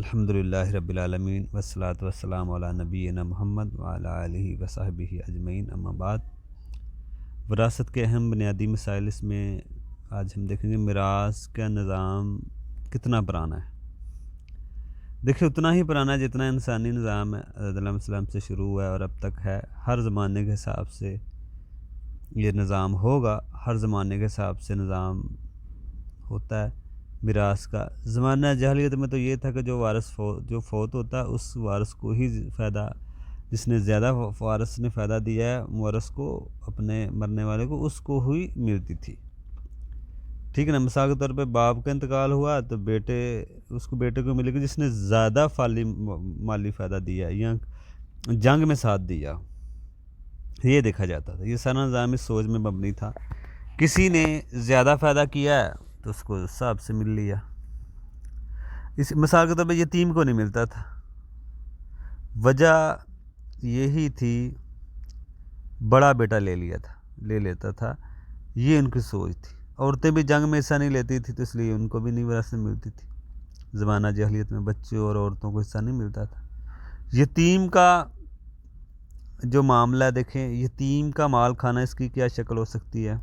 الحمدللہ رب العالمین والصلاة والسلام علی نبینا محمد وعلی آلہ وصحبہ اجمعین، اما بعد۔ وراثت کے اہم بنیادی مسائل اس میں آج ہم دیکھیں گے میراث کا نظام کتنا پرانا ہے۔ دیکھیں اتنا ہی پرانا ہے جتنا انسانی نظام ہے، حضرت علیہ السلام سے شروع ہوا ہے اور اب تک ہے۔ ہر زمانے کے حساب سے یہ نظام ہوگا، ہر زمانے کے حساب سے نظام ہوتا ہے میراث کا۔ زمانہ جاہلیت میں تو یہ تھا کہ جو فوت ہوتا ہے اس وارث کو ہی فائدہ، جس نے زیادہ وارث نے فائدہ دیا ہے مورث کو، اپنے مرنے والے کو، اس کو ہی ملتی تھی، ٹھیک ہے نا۔ مثال کے طور پہ باپ کا انتقال ہوا تو بیٹے کو ملے گی جس نے زیادہ مالی فائدہ دیا یا جنگ میں ساتھ دیا، یہ دیکھا جاتا تھا۔ یہ سارا نظام اس سوچ میں مبنی تھا، کسی نے زیادہ فائدہ کیا ہے تو اس کو حساب سے مل لیا۔ اس مثال کے طور پہ یتیم کو نہیں ملتا تھا، وجہ یہی تھی بڑا بیٹا لے لیتا تھا، یہ ان کی سوچ تھی۔ عورتیں بھی جنگ میں حصہ نہیں لیتی تھی تو اس لیے ان کو بھی نہیں وراثت ملتی تھی۔ زمانہ جاہلیت میں بچوں اور عورتوں کو حصہ نہیں ملتا تھا۔ یتیم کا جو معاملہ دیکھیں، یتیم کا مال کھانا، اس کی کیا شکل ہو سکتی ہے؟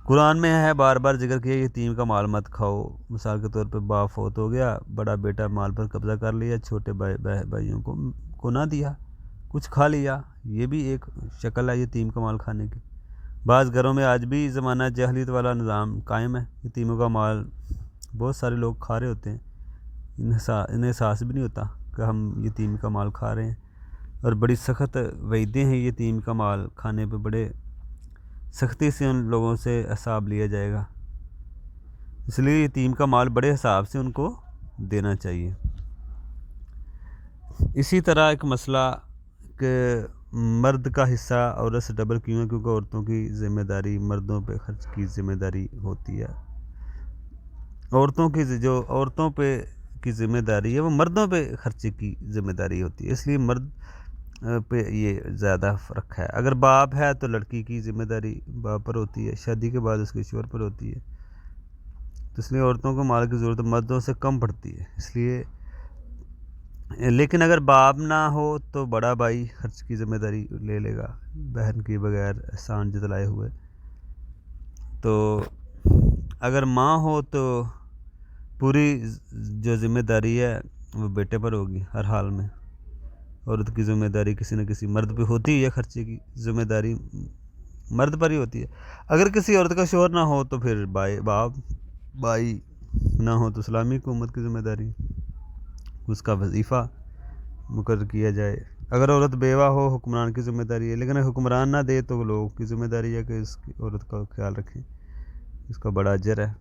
قرآن میں ہے بار بار ذکر کیا یتیم کا مال مت کھاؤ۔ مثال کے طور پہ باپ فوت ہو گیا، بڑا بیٹا مال پر قبضہ کر لیا، چھوٹے بھائیوں کو نہ دیا، کچھ کھا لیا، یہ بھی ایک شکل ہے یتیم کا مال کھانے کی۔ بعض گھروں میں آج بھی زمانہ جاہلیت والا نظام قائم ہے، یتیموں کا مال بہت سارے لوگ کھا رہے ہوتے ہیں، انہیں احساس بھی نہیں ہوتا کہ ہم یتیم کا مال کھا رہے ہیں، اور بڑی سخت وعیدیں ہیں یتیم کا مال کھانے پہ، بڑے سختی سے ان لوگوں سے حساب لیا جائے گا۔ اس لیے یتیم کا مال بڑے حساب سے ان کو دینا چاہیے۔ اسی طرح ایک مسئلہ کہ مرد کا حصہ عورت سے ڈبل کیوں ہے؟ کیونکہ عورتوں کی ذمہ داری مردوں پہ خرچ کی ذمہ داری ہوتی ہے۔ عورتوں پہ کی ذمہ داری ہے وہ مردوں پہ خرچے کی ذمہ داری ہوتی ہے، اس لیے مرد پہ یہ زیادہ فرق ہے۔ اگر باپ ہے تو لڑکی کی ذمہ داری باپ پر ہوتی ہے، شادی کے بعد اس کے شوہر پر ہوتی ہے، تو اس لیے عورتوں کو مال کی ضرورت مردوں سے کم پڑتی ہے۔ اس لیے لیکن اگر باپ نہ ہو تو بڑا بھائی خرچ کی ذمہ داری لے لے گا بہن کی بغیر احسان جتلائے ہوئے۔ تو اگر ماں ہو تو پوری جو ذمہ داری ہے وہ بیٹے پر ہوگی ہر حال میں۔ عورت کی ذمہ داری کسی نہ کسی مرد پہ ہوتی ہے، خرچے کی ذمہ داری مرد پر ہی ہوتی ہے۔ اگر کسی عورت کا شوہر نہ ہو تو پھر بھائی نہ ہو تو اسلامی حکومت کی ذمہ داری، اس کا وظیفہ مقرر کیا جائے۔ اگر عورت بیوہ ہو حکمران کی ذمہ داری ہے، لیکن حکمران نہ دے تو لوگوں کی ذمہ داری ہے کہ اس کی عورت کا خیال رکھیں، اس کا بڑا اجر ہے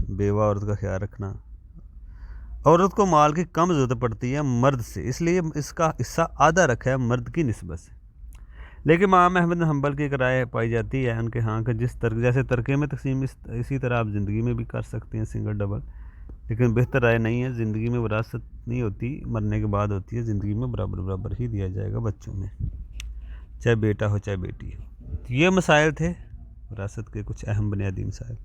بیوہ عورت کا خیال رکھنا۔ عورت کو مال کی کم ضرورت پڑتی ہے مرد سے، اس لیے اس کا حصہ آدھا رکھا ہے مرد کی نسبت سے۔ لیکن امام احمد بن حنبل کی ایک رائے پائی جاتی ہے ان کے ہاں کہ جیسے ترکے میں تقسیم اسی طرح آپ زندگی میں بھی کر سکتے ہیں، سنگل ڈبل، لیکن بہتر رائے نہیں ہے۔ زندگی میں وراثت نہیں ہوتی، مرنے کے بعد ہوتی ہے، زندگی میں برابر ہی دیا جائے گا بچوں میں، چاہے بیٹا ہو چاہے بیٹی ہو۔ یہ مسائل تھے وراثت کے کچھ اہم بنیادی مسائل۔